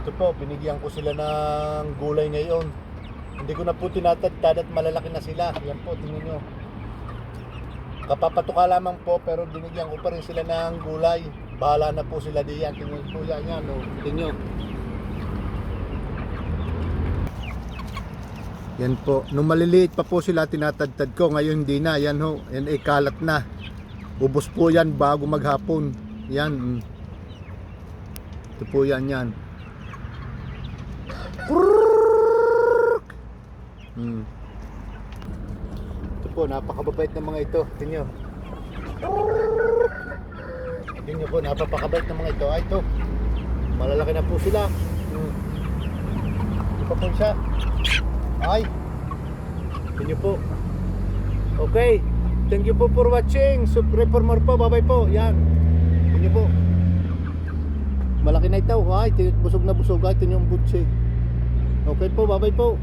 Ito po, binigyan ko sila ng gulay ngayon. Hindi ko na po tinatagtad at malalaki na sila. Yan po, tingnan nyo. Kapapatuka lamang po, pero binigyan ko pa rin sila ng gulay. Bahala na po sila diyan. Tingnan po yan, oh. Tingnan nyo. Yan po. Nung maliliit pa po sila, tinatagtad ko. Ngayon hindi na. Yan ho. Yan ay kalat na. Ubos po yan bago maghapon. Yan. Ito po yan, yan. Ito po, napakababait ng mga ito. Tingnan nyo. Tingnan nyo po, napakabait ng mga ito. Ay, ito. Malalaki na po sila. Ito pa po siya. Ay. Tingnan nyo po. Okay. Thank you po for watching. Subscribe for more po. Bye-bye po. Yan. Tingnan nyo po. Malaki na ito. Ay, busog na busog. Ay, ito yung butsi. Okay po. Bye-bye po.